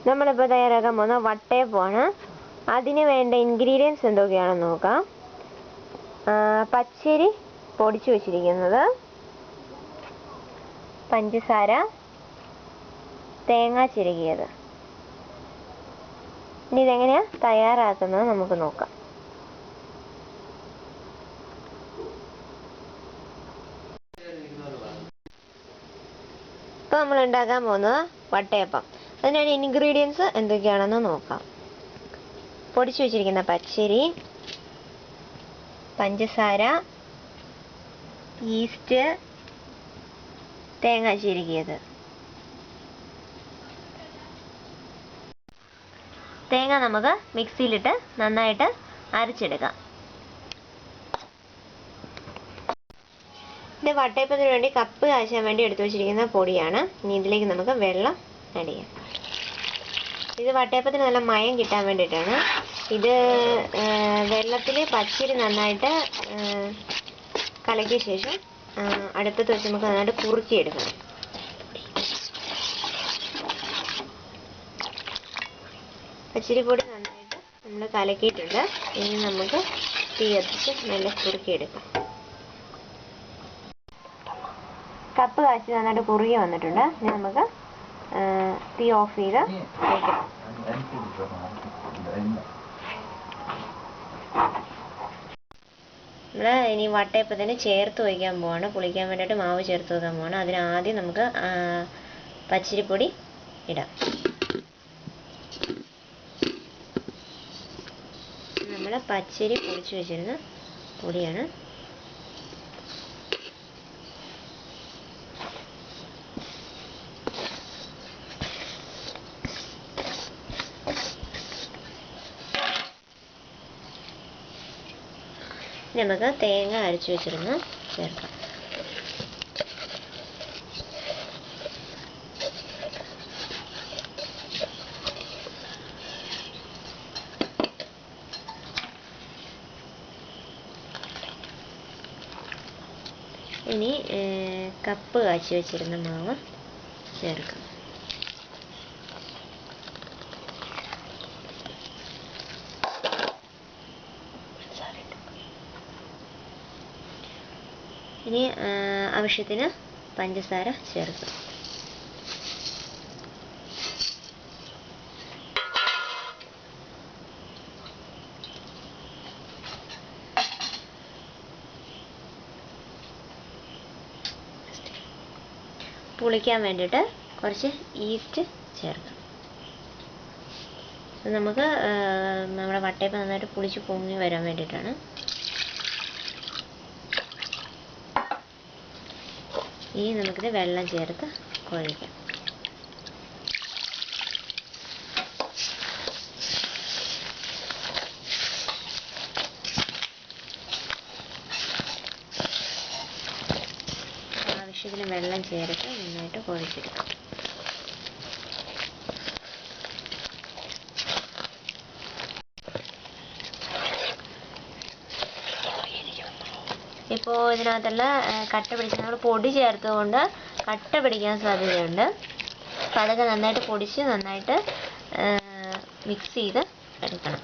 നമ്മളിപ്പോൾ തയ്യാറാക്കാൻ പോകുന്ന വട്ടയപ്പമാണ്. അതിന് വേണ്ട ഇൻഗ്രീഡിയൻസ് എന്തൊക്കെയാണെന്ന് നോക്കാം. പച്ചരി പൊടിച്ചു വെച്ചിരിക്കുന്നത്, പഞ്ചസാര, തേങ്ങ ചിരകിയത്. ഇനി ഇതെങ്ങനെയാണ് തയ്യാറാക്കുന്നത് നമുക്ക് നോക്കാം. ഇപ്പോൾ നമ്മൾ ഉണ്ടാക്കാൻ പോകുന്നത് വട്ടയപ്പം. അതിനാണ് ഇൻഗ്രീഡിയൻസ് എന്തൊക്കെയാണെന്ന് നോക്കാം. പൊടിച്ചു വെച്ചിരിക്കുന്ന പച്ചരി, പഞ്ചസാര, ഈസ്റ്റ്, തേങ്ങ ചിരകിയത്. തേങ്ങ നമുക്ക് മിക്സിയിലിട്ട് നന്നായിട്ട് അരച്ചെടുക്കാം. ഇത് വട്ടയപ്പത്തിന് വേണ്ടി കപ്പ് കാച്ചാൻ വേണ്ടി എടുത്തു വെച്ചിരിക്കുന്ന പൊടിയാണ്. ഇനി ഇതിലേക്ക് നമുക്ക് വെള്ളം ആഡ് ചെയ്യാം. ഇത് വട്ടയപ്പത്തിന് നല്ല മയം കിട്ടാൻ വേണ്ടിയിട്ടാണ്. ഇത് വെള്ളത്തിൽ പച്ചരി നന്നായിട്ട് കലക്കിയ ശേഷം അടുപ്പത്ത് വെച്ച് നമുക്ക് നന്നായിട്ട് കുറുക്കിയെടുക്കണം. പച്ചരിപ്പൊടി നന്നായിട്ട് നമ്മൾ കലക്കിയിട്ടുണ്ട്. ഇനി നമുക്ക് തീ കത്തിച്ച് നല്ല കുറുക്കിയെടുക്കാം. കപ്പ് കാച്ചി നന്നായിട്ട് കുറുകി വന്നിട്ടുണ്ട്. ഇനി നമുക്ക് തീ ഓഫ് ചെയ്ത് വയ്ക്കാം. നമ്മൾ ഇനി വട്ടയപ്പത്തിന് ചേർത്ത് വയ്ക്കാൻ പോവാണ്. പുളിക്കാൻ വേണ്ടിയിട്ട് മാവ് ചേർത്ത് വെക്കാൻ പോവാണ്. അതിന് ആദ്യം നമുക്ക് പച്ചരിപ്പൊടി ഇടാം. നമ്മൾ പച്ചരി പൊടിച്ച് വെച്ചിരുന്ന പൊടിയാണ്. നമുക്ക് തേങ്ങ അരച്ചു വെച്ചിരുന്ന് ചേർക്കാം. ഇനി കപ്പ് കാച്ചി വെച്ചിരുന്ന മാവ് ചേർക്കാം. ഇനി ആവശ്യത്തിന് പഞ്ചസാര ചേർക്കും. പുളിക്കാൻ വേണ്ടിയിട്ട് കുറച്ച് ഈസ്റ്റ് ചേർക്കാം. നമുക്ക് നമ്മുടെ വട്ടയപ്പം നന്നായിട്ട് പുളിച്ച് പൊങ്ങി വരാൻ വേണ്ടിയിട്ടാണ്. ഇനി നമുക്കിത് വെള്ളം ചേർത്ത് കുഴയ്ക്കാം. ആവശ്യത്തിന് വെള്ളം ചേർത്ത് നന്നായിട്ട് കുഴച്ചെടുക്കാം. ഇപ്പോൾ ഇതിനകത്തുള്ള കട്ട പിടിച്ച് നമ്മൾ പൊടി ചേർത്തുകൊണ്ട് കട്ട പിടിക്കാൻ സാധ്യതയുണ്ട്. അപ്പം അതൊക്കെ നന്നായിട്ട് പൊടിച്ച് നന്നായിട്ട് മിക്സ് ചെയ്ത് എടുക്കണം.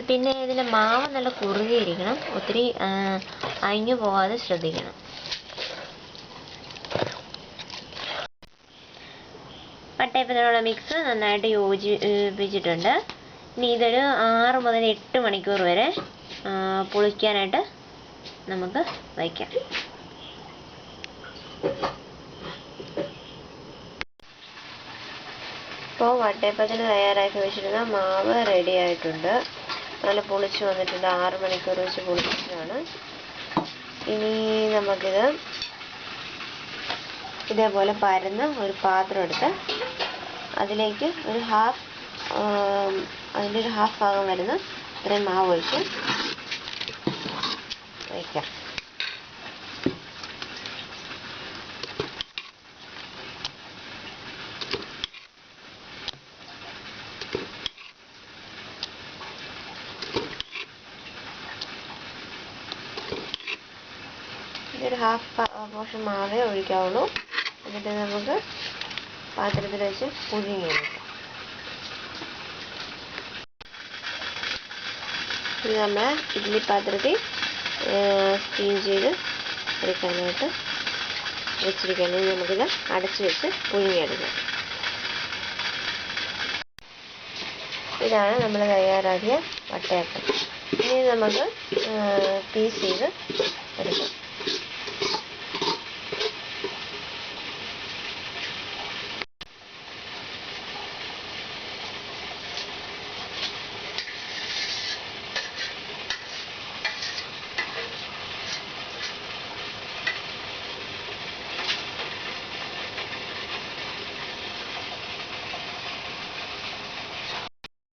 പിന്നെ ഇതിൻ്റെ മാവ് നല്ല കുറുകിയിരിക്കണം. ഒത്തിരി അയഞ്ഞു പോകാതെ ശ്രദ്ധിക്കണം. വട്ടയപ്പത്തിനുള്ള മിക്സ് നന്നായിട്ട് യോജിപ്പിച്ചിട്ടുണ്ട്. ഇനി ഇതൊരു 6 മുതൽ 8 മണിക്കൂർ വരെ പുളിക്കാനായിട്ട് നമുക്ക് വയ്ക്കാം. ഇപ്പോൾ വട്ടയപ്പത്തിന് തയ്യാറാക്കി വെച്ചിരുന്ന മാവ് റെഡി ആയിട്ടുണ്ട്. നല്ല പുളിച്ച് വന്നിട്ടുണ്ട്. 6 മണിക്കൂർ വെച്ച് പുളിച്ചതാണ്. ഇനി നമുക്കിത് ഇതേപോലെ പരന്ന് ഒരു പാത്രം എടുത്ത് അതിലേക്ക് അതിൻ്റെ ഒരു ഹാഫ് ഭാഗം വരുന്ന ഇത്രയും മാവ് ഒഴിച്ച് വയ്ക്കാം. ഇതൊരു ഹാഫ് പോർഷൻ മാവേ ഒഴിക്കാവുള്ളൂ. എന്നിട്ട് നമുക്ക് പാത്രത്തിൽ വെച്ച് പുഴുങ്ങിയെടുക്കാം. ഇത് നമ്മൾ ഇഡ്ഡലി പാത്രത്തിൽ സ്റ്റീം ചെയ്ത് എടുക്കാനായിട്ട് വെച്ചിരിക്കുകയാണ്. ഇനി നമുക്കിത് അടച്ചു വെച്ച് പുഴുങ്ങിയെടുക്കാം. ഇതാണ് നമ്മൾ തയ്യാറാക്കിയ വട്ടയപ്പം. ഇനി നമുക്ക് പീസ് ചെയ്ത്